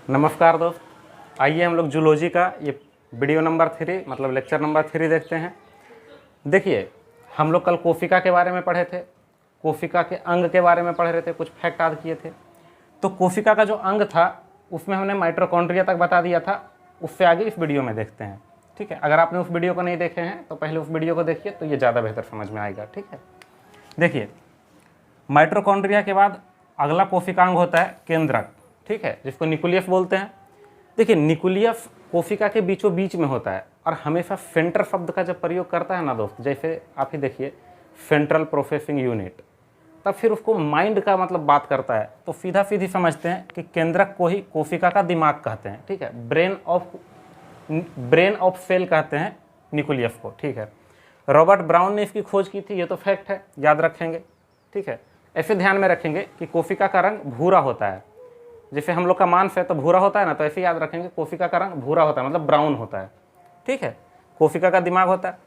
नमस्कार दोस्त, आइए हम लोग जूलॉजी का ये वीडियो नंबर 3 मतलब लेक्चर नंबर 3 देखते हैं। देखिए, हम लोग कल कोशिका के बारे में पढ़े थे, कोशिका के अंग के बारे में पढ़ रहे थे, कुछ फैक्ट याद किए थे। तो कोशिका का जो अंग था उसमें हमने माइटोकॉन्ड्रिया तक बता दिया था, उससे आगे इस वीडियो में देखते हैं। ठीक है, अगर आपने उस वीडियो को नहीं देखे हैं तो पहले उस वीडियो को देखिए, तो ये ज़्यादा बेहतर समझ में आएगा। ठीक है, देखिए माइटोकॉन्ड्रिया के बाद अगला कोशिकांग होता है केंद्रक। ठीक है, जिसको न्यूक्लियस बोलते हैं। देखिए, न्यूक्लियस कोशिका के बीचों बीच में होता है और हमेशा सेंटर शब्द का जब प्रयोग करता है ना दोस्त, जैसे आप ही देखिए सेंट्रल प्रोसेसिंग यूनिट, तब फिर उसको माइंड का मतलब बात करता है, तो सीधा सीधी समझते हैं कि केंद्रक को ही कोशिका का दिमाग कहते हैं। ठीक है, ब्रेन ऑफ सेल कहते हैं न्यूक्लियस को। ठीक है, रॉबर्ट ब्राउन ने इसकी खोज की थी, ये तो फैक्ट है, याद रखेंगे। ठीक है, ऐसे ध्यान में रखेंगे कि कोशिका का रंग भूरा होता है। जैसे हम लोग का मांस है तो भूरा होता है ना, तो ऐसे याद रखेंगे कोशिका का रंग भूरा होता है, मतलब ब्राउन होता है। ठीक है, कोशिका का दिमाग होता है।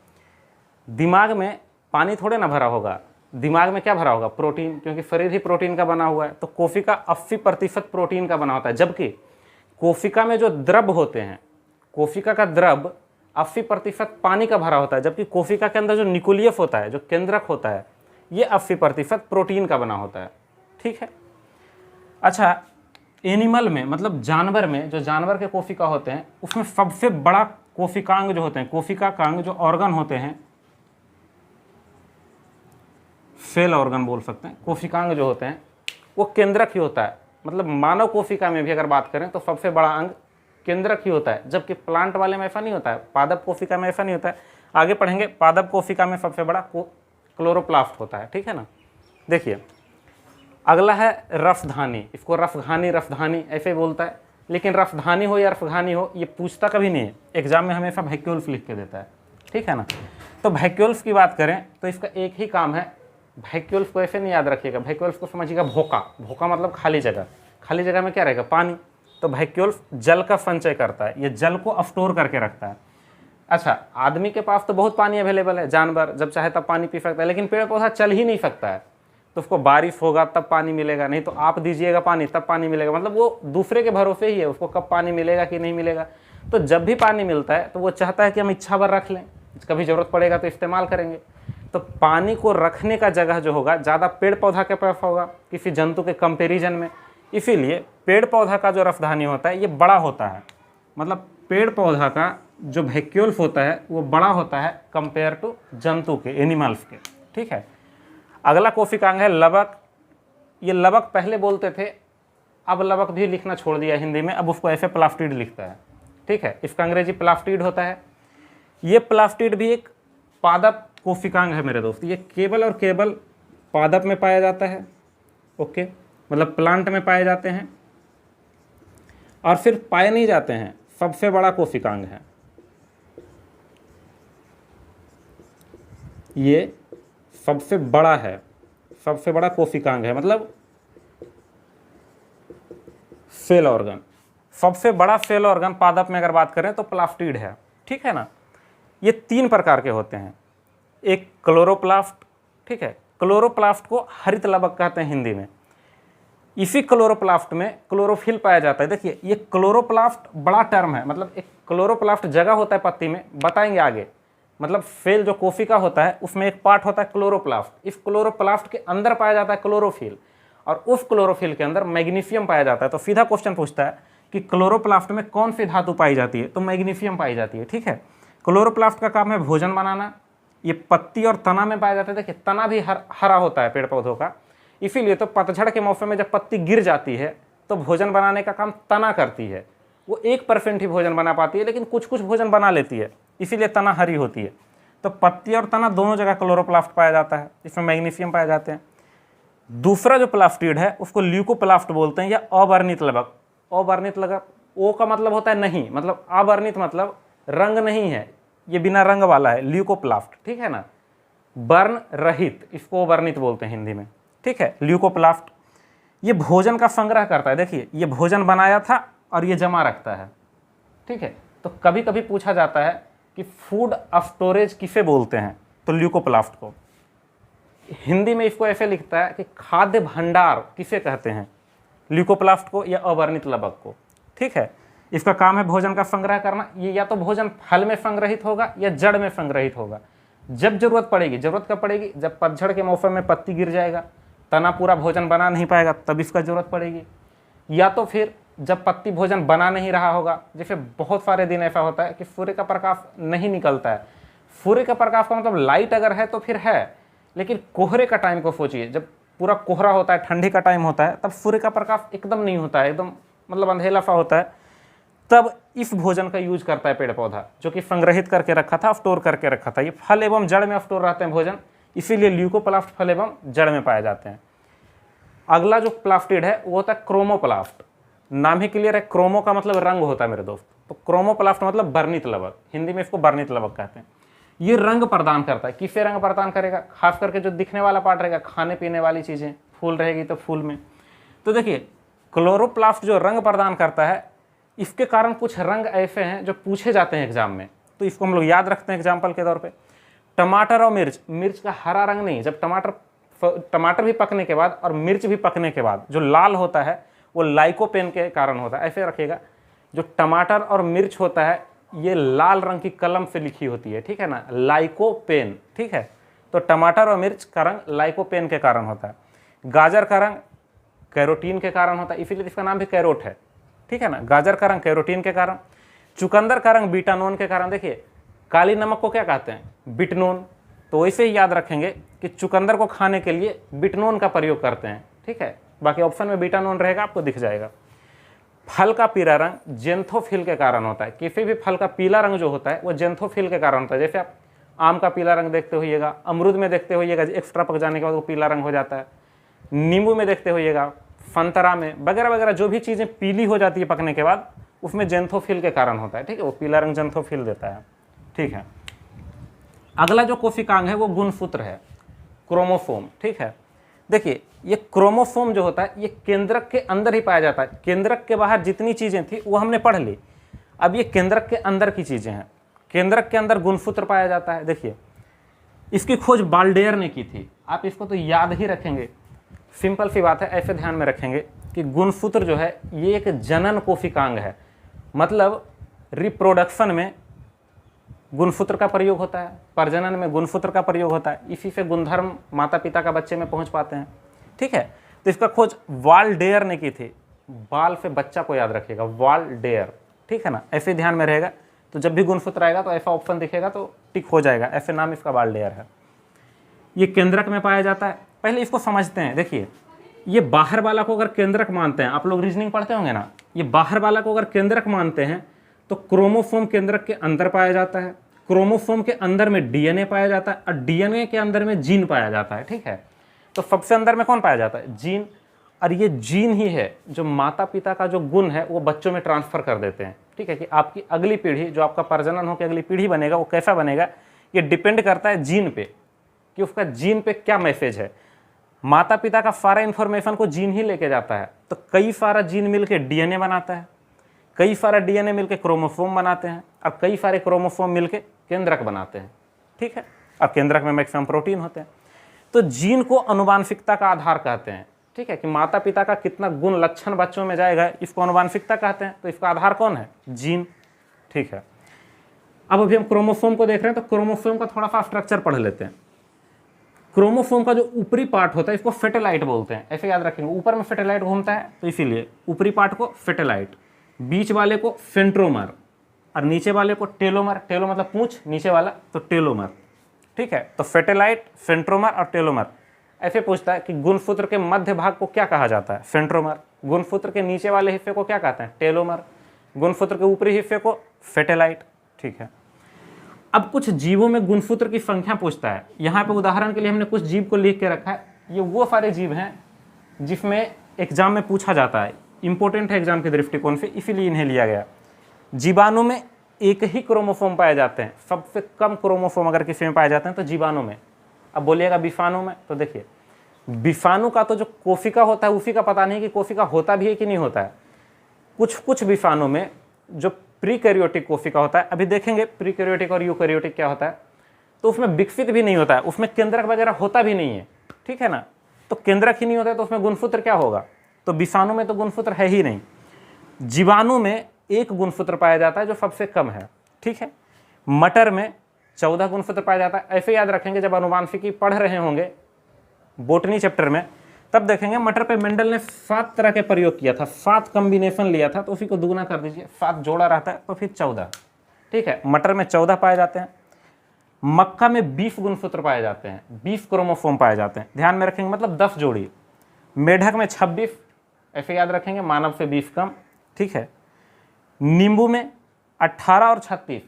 दिमाग में पानी थोड़े ना भरा होगा, दिमाग में क्या भरा होगा? प्रोटीन, क्योंकि शरीर ही प्रोटीन का बना हुआ है। तो कोशिका 80% प्रोटीन का बना होता है, जबकि कोशिका में जो द्रव होते हैं, कोशिका का द्रव 80% पानी का भरा होता है, जबकि कोशिका के अंदर जो न्यूक्लियस होता है, जो केंद्रक होता है, ये 80% प्रोटीन का बना होता है। ठीक है, अच्छा एनिमल में मतलब जानवर में, जो जानवर के कोशिका होते हैं उसमें सबसे बड़ा कोशिकांग जो होते हैं, कोशिका का अंग जो ऑर्गन होते हैं, सेल ऑर्गन बोल सकते हैं, कोशिकांग जो होते हैं वो केंद्रक ही होता है। मतलब मानव कोशिका में भी अगर बात करें तो सबसे बड़ा अंग केंद्रक ही होता है, जबकि प्लांट वाले में ऐसा नहीं होता है, पादप कोशिका में ऐसा नहीं होता है। आगे पढ़ेंगे, पादप कोशिका में सबसे बड़ा क्लोरोप्लास्ट होता है। ठीक है ना। देखिए अगला है रसधानी, इसको रसधानी ऐसे बोलता है, लेकिन रसधानी हो या रसधानी हो ये पूछता कभी नहीं है, एग्जाम में हमेशा वैक्यूल्स लिख के देता है। ठीक है ना। तो वैक्यूल्स की बात करें तो इसका एक ही काम है, वैक्यूल्स को ऐसे नहीं याद रखिएगा, वैक्यूल्स को समझिएगा भोका मतलब खाली जगह, खाली जगह में क्या रहेगा? पानी। तो वैक्यूल्स जल का संचय करता है, ये जल को स्टोर करके रखता है। अच्छा, आदमी के पास तो बहुत पानी अवेलेबल है, जानवर जब चाहे तब पानी पी सकता है, लेकिन पेड़ पौधा चल ही नहीं सकता है, तो उसको बारिश होगा तब पानी मिलेगा, नहीं तो आप दीजिएगा पानी तब पानी मिलेगा। मतलब वो दूसरे के भरोसे ही है, उसको कब पानी मिलेगा कि नहीं मिलेगा। तो जब भी पानी मिलता है तो वो चाहता है कि हम इच्छा भर रख लें, कभी ज़रूरत पड़ेगा तो इस्तेमाल करेंगे। तो पानी को रखने का जगह जो होगा ज़्यादा पेड़ पौधा के पास होगा किसी जंतु के कंपेरिजन में, इसीलिए पेड़ पौधा का जो रसधानी होता है ये बड़ा होता है। मतलब पेड़ पौधा का जो वैक्यूल्स होता है वो बड़ा होता है कंपेयर टू जंतु के, एनिमल्स के। ठीक है, अगला कोशिकांग है लवक। ये लवक पहले बोलते थे, अब लवक भी लिखना छोड़ दिया हिंदी में, अब उसको ऐसे प्लास्टिड लिखता है। ठीक है, इसका अंग्रेजी प्लास्टिड होता है। ये प्लास्टिड भी एक पादप कोशिकांग है मेरे दोस्त, ये केवल और केवल पादप में पाया जाता है। ओके, मतलब प्लांट में पाए जाते हैं और फिर पाए नहीं जाते हैं, सबसे बड़ा कोशिकांग है ये, सबसे बड़ा है, सबसे बड़ा कोशिकांग है, मतलब सेल ऑर्गन। सबसे बड़ा सेल ऑर्गन पादप में अगर बात करें तो प्लास्टिड है। ठीक है ना। ये 3 प्रकार के होते हैं, एक क्लोरोप्लास्ट। ठीक है, क्लोरोप्लास्ट को हरित लवक कहते हैं हिंदी में। इसी क्लोरोप्लास्ट में क्लोरोफिल पाया जाता है। देखिए ये क्लोरोप्लास्ट बड़ा टर्म है, मतलब एक क्लोरोप्लास्ट जगह होता है पत्ती में, बताएंगे आगे। मतलब सेल जो कोशिका होता है उसमें एक पार्ट होता है क्लोरोप्लास्ट, इस क्लोरोप्लास्ट के अंदर पाया जाता है क्लोरोफिल, और उस क्लोरोफिल के अंदर मैग्नीशियम पाया जाता है। तो सीधा क्वेश्चन पूछता है कि क्लोरोप्लास्ट में कौन सी धातु पाई जाती है, तो मैग्नीशियम पाई जाती है। ठीक है, क्लोरोप्लास्ट का काम है भोजन बनाना, ये पत्ती और तना में पाया जाता है। देखिए तना भी हरा होता है पेड़ पौधों का, इसीलिए तो पतझड़ के मौसम में जब पत्ती गिर जाती है तो भोजन बनाने का काम तना करती है। वो 1% ही भोजन बना पाती है, लेकिन कुछ कुछ भोजन बना लेती है, इसीलिए तना हरी होती है। तो पत्ती और तना दोनों जगह क्लोरोप्लास्ट पाया जाता है, इसमें मैग्नीशियम पाए जाते हैं। दूसरा जो प्लास्टिड है उसको ल्यूकोप्लास्ट बोलते हैं, या अवर्णित लवक। अवर्णित लवक, ओ का मतलब होता है नहीं, मतलब अवर्णित मतलब रंग नहीं है, ये बिना रंग वाला है ल्यूकोप्लास्ट। ठीक है ना, वर्ण रहित, इसको वर्णित बोलते हैं हिंदी में। ठीक है, ल्यूकोप्लास्ट ये भोजन का संग्रह करता है। देखिए ये भोजन बनाया था और ये जमा रखता है। ठीक है, तो कभी कभी पूछा जाता है कि फूड स्टोरेज किसे बोलते हैं, तो ल्यूकोप्लास्ट को। हिंदी में इसको ऐसे लिखता है कि खाद्य भंडार किसे कहते हैं, ल्यूकोप्लास्ट को या अवर्णित लवक को। ठीक है। इसका काम है भोजन का संग्रह करना। ये या तो भोजन फल में संग्रहित होगा या जड़ में संग्रहित होगा। जब जरूरत पड़ेगी, जरूरत कब पड़ेगी, जब पतझड़ के मौसम में पत्ती गिर जाएगा, तना पूरा भोजन बना नहीं पाएगा, तब इसका जरूरत पड़ेगी। या तो फिर जब पत्ती भोजन बना नहीं रहा होगा, जैसे बहुत सारे दिन ऐसा होता है कि सूर्य का प्रकाश नहीं निकलता है। सूर्य का प्रकाश का मतलब लाइट अगर है तो फिर है, लेकिन कोहरे का टाइम को सोचिए, जब पूरा कोहरा होता है, ठंडी का टाइम होता है, तब सूर्य का प्रकाश एकदम नहीं होता है, एकदम मतलब अंधेला सा होता है, तब इस भोजन का यूज करता है पेड़ पौधा, जो कि संग्रहित करके रखा था, स्टोर करके रखा था। ये फल एवं जड़ में स्टोर रहते हैं भोजन, इसीलिए ल्यूकोप्लास्ट फल एवं जड़ में पाए जाते हैं। अगला जो प्लास्टिड है वो होता है क्रोमोप्लास्ट। नाम ही क्लियर है, क्रोमो का मतलब रंग होता है मेरे दोस्त, तो क्रोमोप्लास्ट मतलब वर्णित लवक, हिंदी में इसको वर्णित लवक कहते हैं। ये रंग प्रदान करता है। किससे रंग प्रदान करेगा? खास करके जो दिखने वाला पार्ट रहेगा, खाने पीने वाली चीजें, फूल रहेगी तो फूल में। तो देखिए क्लोरोप्लास्ट जो रंग प्रदान करता है, इसके कारण कुछ रंग ऐसे हैं जो पूछे जाते हैं एग्जाम में, तो इसको हम लोग याद रखते हैं एग्जाम्पल के तौर पे। टमाटर और मिर्च, मिर्च का हरा रंग नहीं, जब टमाटर भी पकने के बाद और मिर्च भी पकने के बाद जो लाल होता है वो लाइकोपेन के कारण होता है। ऐसे रखिएगा, जो टमाटर और मिर्च होता है ये लाल रंग की कलम से लिखी होती है, ठीक है ना, लाइकोपेन, ठीक है। तो टमाटर और मिर्च का रंग लाइकोपेन के कारण होता है। गाजर का रंग कैरोटीन के कारण होता है, इसीलिए इसका नाम भी कैरोट है, ठीक है ना। गाजर का रंग कैरोटीन के कारण। चुकंदर का रंग बीटानोन के कारण। देखिए काली नमक को क्या कहते हैं? बिटनोन। तो वैसे ही याद रखेंगे कि चुकंदर को खाने के लिए बिटनोन का प्रयोग करते हैं, ठीक है। बाकी ऑप्शन में बीटानोन रहेगा, आपको दिख जाएगा। फल का पीला रंग जेंथोफिल के कारण होता है। किसी भी फल का पीला रंग जो होता है वो जेंथोफिल के कारण होता है। जैसे आप आम का पीला रंग देखते होइएगा, अमरूद में देखते होइएगा, एक्स्ट्रा पक जाने के बाद वो पीला रंग हो जाता है। नींबू में देखते होइएगा, संतरा में, वगैरह वगैरह जो भी चीज़ें पीली हो जाती है पकने के बाद, उसमें जेंथोफिल के कारण होता है, ठीक है। वो पीला रंग जेंथोफिल देता है, ठीक है। अगला जो कोशिकांग है वो गुणसूत्र है, क्रोमोसोम, ठीक है। देखिए ये क्रोमोसोम जो होता है ये केंद्रक के अंदर ही पाया जाता है। केंद्रक के बाहर जितनी चीजें थी वो हमने पढ़ ली, अब ये केंद्रक के अंदर की चीजें हैं। केंद्रक के अंदर गुणसूत्र पाया जाता है। देखिए इसकी खोज बाल्डेयर ने की थी, आप इसको तो याद ही रखेंगे, सिंपल सी बात है, ऐसे ध्यान में रखेंगे कि गुणसूत्र जो है ये एक जनन कोशिकांग है, मतलब रिप्रोडक्शन में गुणसूत्र का प्रयोग होता है, प्रजनन में गुणसूत्र का प्रयोग होता है, इसी से गुणधर्म माता पिता का बच्चे में पहुंच पाते हैं, ठीक है। तो इसका खोज वाल्डेयर ने की थी। बाल से बच्चा को याद रखिएगा, वाल्डेयर, ठीक है ना, ऐसे ध्यान में रहेगा। तो जब भी गुणसूत्र आएगा तो ऐसा ऑप्शन दिखेगा तो टिक हो जाएगा, ऐसे नाम इसका वाल्डेयर है। ये केंद्रक में पाया जाता है। पहले इसको समझते हैं। देखिए ये बाहर वाला को अगर केंद्रक मानते हैं, आप लोग रीजनिंग पढ़ते होंगे ना, ये बाहर वाला को अगर केंद्रक मानते हैं तो क्रोमोसोम केंद्रक के अंदर पाया जाता है। क्रोमोसोम के अंदर में डीएनए पाया जाता है और डीएनए के अंदर में जीन पाया जाता है, ठीक है। तो सबसे अंदर में कौन पाया जाता है? जीन। और ये जीन ही है जो माता पिता का जो गुण है वो बच्चों में ट्रांसफर कर देते हैं, ठीक है। कि आपकी अगली पीढ़ी, जो आपका प्रजनन होकर अगली पीढ़ी बनेगा, वो कैसा बनेगा ये डिपेंड करता है जीन पे, कि उसका जीन पे क्या मैसेज है। माता पिता का सारा इन्फॉर्मेशन को जीन ही लेके जाता है। तो कई सारा जीन मिलके डीएनए बनाता है, कई सारा डीएनए मिलके क्रोमोसोम बनाते हैं, और कई सारे क्रोमोसोम मिलके केंद्रक बनाते हैं, ठीक है। अब केंद्रक में मैक्सिमम प्रोटीन होते हैं। तो जीन को आनुवांशिकता का आधार कहते हैं, ठीक है, कि माता पिता का कितना गुण लक्षण बच्चों में जाएगा, इसको आनुवांशिकता कहते हैं। तो इसका आधार कौन है? जीन, ठीक है। अब अभी हम क्रोमोसोम को देख रहे हैं, तो क्रोमोसोम का थोड़ा सा स्ट्रक्चर पढ़ लेते हैं। क्रोमोसोम का जो ऊपरी पार्ट होता है इसको फेटेलाइट बोलते हैं, ऐसे याद रखेंगे। ऊपर में फेटेलाइट घूमता है तो इसीलिए ऊपरी पार्ट को फेटेलाइट, बीच वाले को सेंट्रोमर और नीचे वाले को टेलोमर। टेलो मतलब पूंछ, नीचे वाला तो टेलोमर, ठीक है। तो फेटेलाइट, सेंट्रोमर और टेलोमर। ऐसे पूछता है कि गुणसूत्र के मध्य भाग को क्या कहा जाता है? सेंट्रोमर। गुणसूत्र के नीचे वाले हिस्से को क्या कहते हैं? टेलोमर। गुणसूत्र के ऊपरी हिस्से को फेटेलाइट, ठीक है। अब कुछ जीवों में गुणसूत्र की संख्या पूछता है। यहाँ पे उदाहरण के लिए हमने कुछ जीव को लिख के रखा है। ये वो सारे जीव हैं जिसमें एग्जाम में पूछा जाता है, इंपॉर्टेंट है एग्जाम के दृष्टिकोण से, इसीलिए इन्हें लिया गया। जीवाणु में एक ही क्रोमोसोम पाए जाते हैं, सबसे कम क्रोमोसोम अगर किसी में पाए जाते हैं तो जीवाणु में। अब बोलिएगा विषाणु में, तो देखिए विषाणु का तो जो कोशिका होता है उसी का पता नहीं कि कोशिका होता भी है कि नहीं होता है। कुछ विषाणु में जो प्रीकैरियोटिक कोशिका होता है, अभी देखेंगे प्रीकैरियोटिक और यूकैरियोटिक क्या होता है, तो उसमें विकसित भी नहीं होता है, उसमें केंद्रक वगैरह होता भी नहीं है, ठीक है ना। तो केंद्रक ही नहीं होता है तो उसमें गुणसूत्र क्या होगा? तो विषाणु में तो गुणसूत्र है ही नहीं। जीवाणु में 1 गुणसूत्र पाया जाता है जो सबसे कम है, ठीक है। मटर में 14 गुणसूत्र पाया जाता है। ऐसे याद रखेंगे, जब अनुवांशिकी पढ़ रहे होंगे बोटनी चैप्टर में, तब देखेंगे मटर पे मेंडल ने 7 तरह के प्रयोग किया था, 7 कॉम्बिनेशन लिया था, तो उसी को दुगुना कर दीजिए, 7 जोड़ा रहता है तो फिर 14, ठीक है। मटर में 14 पाए जाते हैं। मक्का में 20 गुणसूत्र पाए जाते हैं, 20 क्रोमोसोम पाए जाते हैं, ध्यान में रखेंगे, मतलब 10 जोड़ी। मेढक में 26, ऐसे याद रखेंगे, मानव से 20 कम, ठीक है। नींबू में 18 और 36,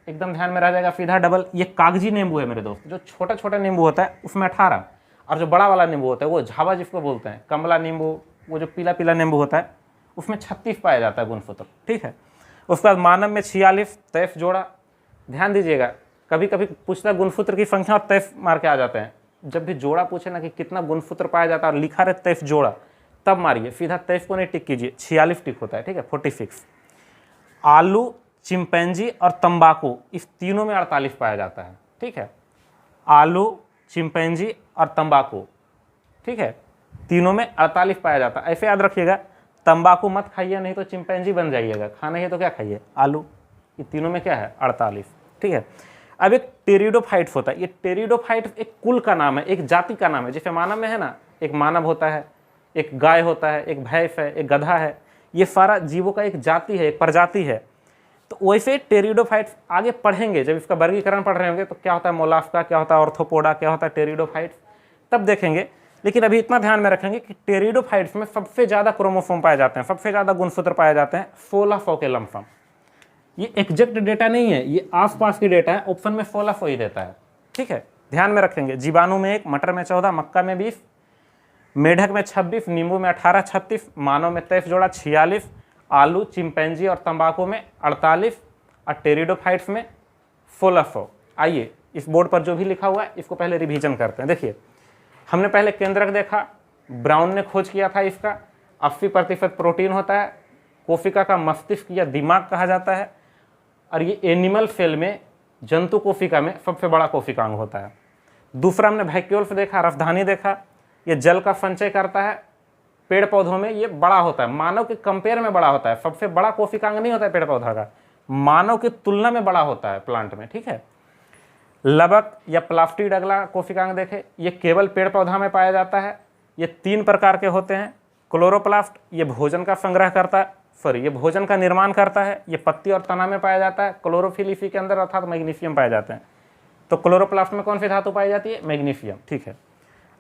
एकदम ध्यान में रह जाएगा, सीधा डबल। ये कागजी नींबू है मेरे दोस्त, जो छोटा छोटा नींबू होता है उसमें 18, और जो बड़ा वाला नींबू होता है वो झावा जिसको बोलते हैं, कमला नींबू, वो जो पीला पीला नींबू होता है, उसमें 36 पाया जाता है गुणसूत्र, ठीक है। उसके बाद मानव में 46, 23 जोड़ा। ध्यान दीजिएगा, कभी कभी पूछता है गुणसूत्र की संख्या और 23 मार के आ जाते हैं। जब भी जोड़ा पूछे ना कि कितना गुणसूत्र पाया जाता है और लिखा रहे 23 जोड़ा, तब मारिए, सीधा 23 को नहीं टिक कीजिए, 46 टिक होता है, ठीक है, 46। आलू, चिंपैंजी और तंबाकू, इस तीनों में 48 पाया जाता है, ठीक है। आलू, चिंपैंजी और तंबाकू, ठीक है, तीनों में 48 पाया जाता है। ऐसे याद रखिएगा, तंबाकू मत खाइए, नहीं तो चिंपैंजी बन जाइएगा। खाना है तो क्या खाइए, आलू। ये तीनों में क्या है, 48, ठीक है। अब एक टेरिडोफाइट्स होता है। ये टेरिडोफाइट्स एक कुल का नाम है, एक जाति का नाम है। जैसे मानव में है ना, एक मानव होता है, एक गाय होता है, एक भैंस है, एक गधा है, ये सारा जीवों का एक जाति है, एक प्रजाति है। तो वैसे टेरिडोफाइट्स आगे पढ़ेंगे, जब इसका वर्गीकरण पढ़ रहे होंगे, तो क्या होता है मोलास्का, क्या होता है ऑर्थोपोडा, क्या होता है टेरिडोफाइट्स, तब देखेंगे। लेकिन अभी इतना ध्यान में रखेंगे कि टेरिडोफाइट्स में सबसे ज़्यादा क्रोमोसोम पाए जाते हैं, सबसे ज़्यादा गुणसूत्र पाए जाते हैं, 1600 के लमसम। ये एग्जैक्ट डेटा नहीं है, ये आसपास की डेटा है, ऑप्शन में 1600 ही देता है, ठीक है, ध्यान में रखेंगे। जीवाणु में 1, मटर में 14, मक्का में 20, मेढक में 26, नींबू में 18, 36, मानव में 23 जोड़ा 46, आलू, चिंपैंजी और तंबाकू में 48 और टेरिडोफाइट्स में 1600। आइए इस बोर्ड पर जो भी लिखा हुआ है इसको पहले रिवीजन करते हैं। देखिए, हमने पहले केंद्रक देखा, ब्राउन ने खोज किया था इसका, 80% प्रोटीन होता है, कोशिका का मस्तिष्क या दिमाग कहा जाता है, और ये एनिमल सेल में, जंतु कोशिका में सबसे बड़ा कोशिकांग होता है। दूसरा हमने वैक्यूल्स देखा, रसधानी देखा, ये जल का संचय करता है, पेड़ पौधों में ये बड़ा होता है, मानव के कंपेयर में बड़ा होता है, सबसे बड़ा कोशिकांग नहीं होता है पेड़ पौधा का, मानव की तुलना में बड़ा होता है प्लांट में, ठीक है। लबक या प्लास्टिड अगला कोशिकांग देखे, ये केवल पेड़ पौधा में पाया जाता है। ये 3 प्रकार के होते हैं। क्लोरोप्लास्ट, ये भोजन का संग्रह करता है, ये भोजन का निर्माण करता है, ये पत्ती और तना में पाया जाता है। क्लोरोफिल इसी के अंदर अर्थात मैग्नीशियम पाए जाते हैं। तो क्लोरोप्लास्ट में कौन सी धातु पाई जाती है, मैग्नीशियम, ठीक है।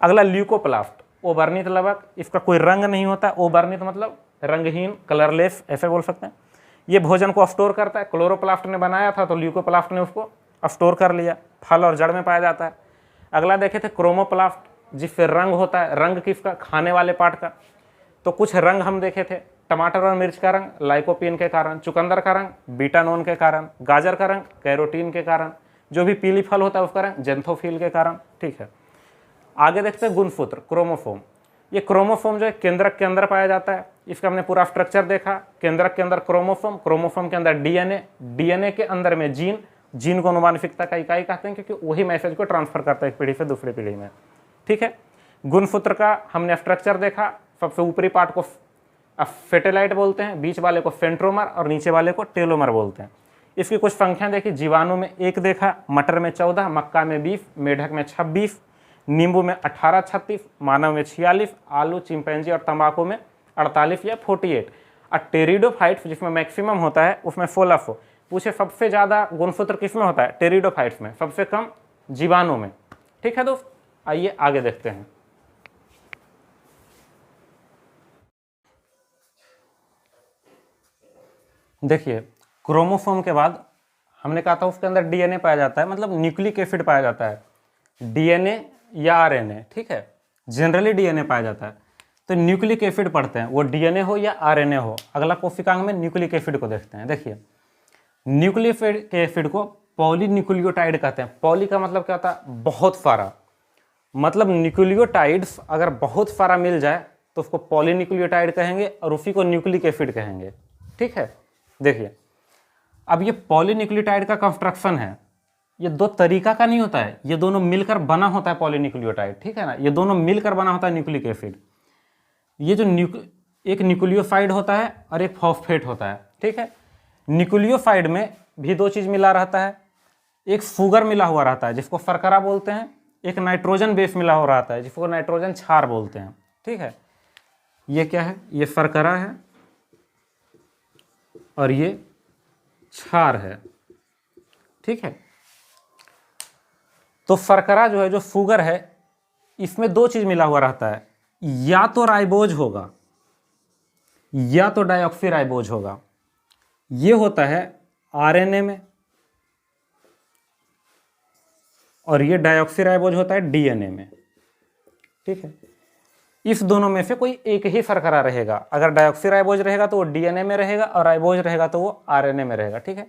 अगला ल्यूकोप्लास्ट, ओवर्णित लबक, इसका कोई रंग नहीं होता, ओवर्णित मतलब रंगहीन, कलरलेस, ऐसे बोल सकते हैं। ये भोजन को स्टोर करता है, क्लोरोप्लास्ट ने बनाया था तो ल्यूकोप्लास्ट ने उसको स्टोर कर लिया, फल और जड़ में पाया जाता है। अगला देखे थे क्रोमोप्लास्ट, जिससे रंग होता है, रंग किसका, खाने वाले पार्ट का। तो कुछ रंग हम देखे थे, टमाटर और मिर्च का रंग लाइकोपीन के कारण, चुकंदर का रंग बीटानोन के कारण, गाजर का रंग कैरोटीन के कारण, जो भी पीली फल होता है उसका रंग जेंथोफिल के कारण, ठीक है। आगे देखते हैं गुणसूत्र, क्रोमोसोम। ये क्रोमोसोम जो है केंद्रक के अंदर पाया जाता है, इसका हमने पूरा स्ट्रक्चर देखा। केंद्रक के अंदर क्रोमोसोम, क्रोमोसोम के अंदर डीएनए, डीएनए के अंदर में जीन, जीन को अनुवांशिकता का इकाई कहते हैं, क्योंकि वही मैसेज को ट्रांसफर करता है एक पीढ़ी से दूसरी पीढ़ी में, ठीक है। गुणसूत्र का हमने स्ट्रक्चर देखा, सबसे ऊपरी पार्ट को फेटेलाइट बोलते हैं, बीच वाले को सेंट्रोमर और नीचे वाले को टेलोमर बोलते हैं। इसकी कुछ संख्या देखी, जीवाणु में 1 देखा, मटर में 14, मक्का में 20, मेढक में 26, नींबू में 18, 36, मानव में 46, आलू, चिंपैंजी और तंबाकू में 48 या 48। और टेरिडोफाइट्स जिसमें मैक्सिमम होता है उसमें 1600। पूछे सबसे ज़्यादा गुणसूत्र किस में होता है, टेरिडोफाइट्स में, सबसे कम जीवाणु में, ठीक है दोस्त। आइए आगे देखते हैं। देखिए, क्रोमोसोम के बाद हमने कहा था उसके अंदर डीएनए पाया जाता है, मतलब न्यूक्लिक एसिड पाया जाता है, डीएनए या आरएनए, ठीक है। जनरली डीएनए पाया जाता है, तो न्यूक्लिक एसिड पढ़ते हैं, वो डीएनए हो या आरएनए हो। अगला कोशिकांग में न्यूक्लिक एसिड को देखते हैं। देखिए, न्यूक्लिक एसिड को पॉलीन्यूक्लियोटाइड कहते हैं। पॉली का मतलब क्या होता है, बहुत सारा, मतलब न्यूक्लियोटाइड्स अगर बहुत सारा मिल जाए तो उसको पॉलीन्यूक्लियोटाइड कहेंगे और उसी को न्यूक्लिक एसिड कहेंगे, ठीक है। देखिए, अब ये पॉलीन्यूक्लियोटाइड का कंस्ट्रक्शन है, ये 2 तरीका का नहीं होता है, ये दोनों मिलकर बना होता है पॉलीन्यूक्लियोटाइड, ठीक है ना। ये दोनों मिलकर बना होता है न्यूक्लिक एसिड। ये जो एक न्यूक्लियोफाइड होता है और एक फॉस्फेट होता है, ठीक है। न्यूक्लियोफाइड में भी दो चीज़ मिला रहता है, एक सुगर मिला हुआ रहता है जिसको शर्करा बोलते हैं, एक नाइट्रोजन बेस मिला हुआ रहता है जिसको नाइट्रोजन क्षार बोलते हैं, ठीक है। ये क्या है, ये शर्करा है और ये क्षार है, ठीक है। तो शर्करा जो है, जो शुगर है, इसमें दो चीज मिला हुआ रहता है, या तो राइबोज होगा या तो डायऑक्सीराइबोज होगा। ये होता है आरएनए में और ये डायऑक्सीराइबोज होता है डीएनए में, ठीक है। इस दोनों में से कोई एक ही शर्करा रहेगा। अगर डायऑक्सीराइबोज रहेगा तो वो डीएनए में रहेगा और राइबोज रहेगा तो वो आरएनए में रहेगा, ठीक है।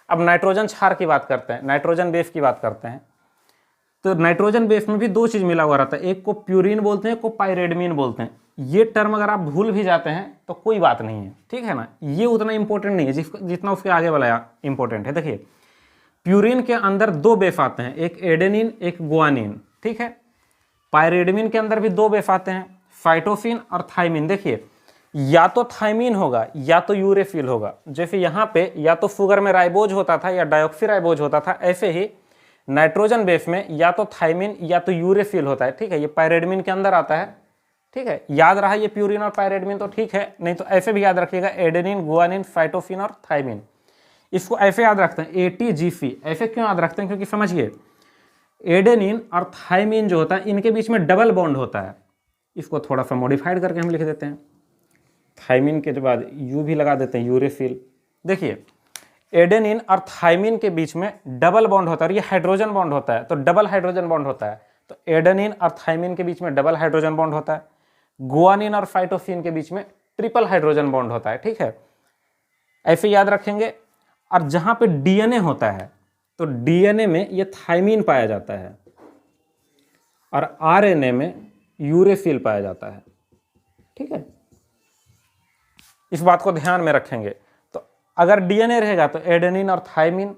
अब नाइट्रोजन क्षार की बात करते हैं, नाइट्रोजन बेस की बात करते हैं। तो नाइट्रोजन बेस में भी दो चीज मिला हुआ रहता है, एक को प्यूरिन बोलते हैं, एक को पायरेडमीन बोलते हैं। ये टर्म अगर आप भूल भी जाते हैं तो कोई बात नहीं है, ठीक है ना, ये उतना इंपॉर्टेंट नहीं है जितना उसके आगे वाला इंपॉर्टेंट है। देखिए, प्यूरिन के अंदर दो बेस आते हैं, एक एडेनिन एक गुआनिन, ठीक है। पायरेडमीन के अंदर भी दो बेस आते हैं, साइटोसिन और थाइमिन। देखिए, या तो थाइमिन होगा या तो यूरेसिल होगा। जैसे यहाँ पे या तो शुगर में राइबोज होता था या डायऑक्सीराइबोज होता था, ऐसे ही नाइट्रोजन बेस में या तो थाइमिन या तो यूरेसिल होता है, ठीक है। ये पायरेडमीन के अंदर आता है, ठीक है। याद रहा ये प्यूरिन और पायरेडमीन तो ठीक है, नहीं तो ऐसे भी याद रखिएगा, एडेनिन गुआनिन साइटोसिन और थाइमिन। इसको ऐसे याद रखते हैं ATGC। ऐसे क्यों याद रखते हैं, क्योंकि समझिए एडेनिन और थाइमिन जो होता है इनके बीच में डबल बॉन्ड होता है। इसको थोड़ा सा मॉडिफाइड करके हम लिख देते हैं, थाइमिन के बाद यू भी लगा देते हैं, यूरेसिल। देखिए, एडेनिन और थाइमिन के बीच में डबल बॉन्ड होता है और ये हाइड्रोजन बॉन्ड होता है, तो डबल हाइड्रोजन बॉन्ड होता है। तो एडेनिन और थाइमिन के बीच में डबल हाइड्रोजन बॉन्ड होता है। गुआनिन और साइटोसिन के बीच में ट्रिपल हाइड्रोजन बॉन्ड होता है, ठीक है। ऐसे याद रखेंगे। और जहां पे डीएनए होता है तो डीएनए में ये थाइमिन पाया जाता है और आरएनए में यूरेसिल पाया जाता है, ठीक है। इस बात को ध्यान में रखेंगे। तो अगर डीएनए रहेगा तो एडेनिन और थाइमिन,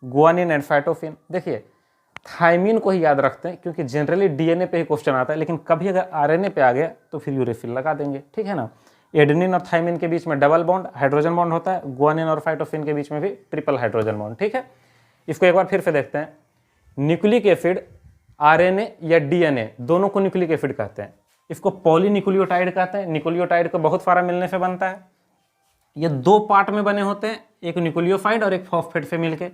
गुआनिन एंड साइटोसिन। देखिए, थाइमिन को ही याद रखते हैं क्योंकि जनरली डीएनए पे ही क्वेश्चन आता है, लेकिन कभी अगर आरएनए पे आ गया तो फिर यूरेसिल लगा देंगे, ठीक है ना। एडेनिन और थाइमिन के बीच में डबल बॉन्ड हाइड्रोजन बॉन्ड होता है, गुआनिन और साइटोसिन के बीच में भी ट्रिपल हाइड्रोजन बॉन्ड, ठीक है। इसको एक बार फिर से देखते हैं। न्यूक्लिक एसिड आरएनए या डीएनए दोनों को न्यूक्लिक एसिड कहते हैं। इसको पॉलीन्यूक्लियोटाइड कहते हैं। न्यूक्लियोटाइड को बहुत सारा मिलने से बनता है। ये दो पार्ट में बने होते हैं, एक न्यूक्लियोफाइड और एक फॉस्फेट से मिलके।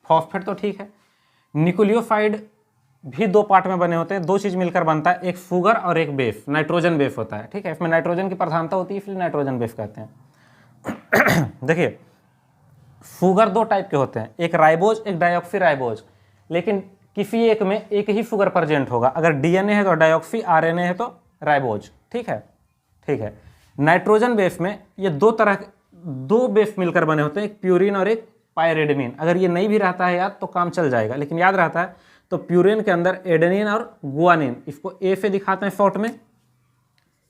फॉस्फेट तो ठीक है, न्यूक्लियोफाइड भी दो पार्ट में बने होते हैं, दो चीज मिलकर बनता है, एक शुगर और एक बेस, नाइट्रोजन बेस होता है, ठीक है। इसमें नाइट्रोजन की प्रधानता होती है, इसलिए नाइट्रोजन बेस कहते हैं। देखिए, शुगर दो टाइप के होते हैं, एक राइबोज एक डायऑक्सीराइबोज, लेकिन किसी एक में एक ही शुगर प्रेजेंट होगा। अगर डीएनए है तो डायऑक्सी, आरएनए है तो राइबोज, ठीक है, ठीक है। नाइट्रोजन बेस में ये दो बेस मिलकर बने होते हैं, एक प्यूरिन और एक पायरेडमीन। अगर ये नहीं भी रहता है याद तो काम चल जाएगा, लेकिन याद रहता है तो प्यूरिन के अंदर एडेनिन और गुआनिन, इसको ए से दिखाते हैं शॉर्ट में,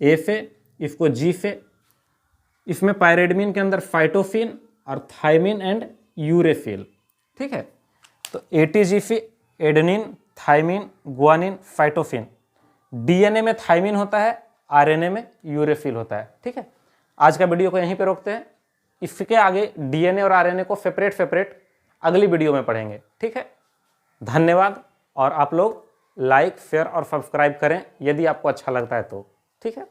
ए से, इसको जी से। इसमें पायरेडमीन के अंदर साइटोसिन और थाइमिन एंड यूरेसिल, ठीक है। तो ATGC adenine, thymine, guanine, cytosine. DNA में थाइमिन होता है, आरएनए में यूरेसिल होता है, ठीक है। आज का वीडियो को यहीं पे रोकते हैं। इसके आगे डीएनए और आरएनए को सेपरेट अगली वीडियो में पढ़ेंगे, ठीक है। धन्यवाद। और आप लोग लाइक, शेयर और सब्सक्राइब करें यदि आपको अच्छा लगता है तो, ठीक है।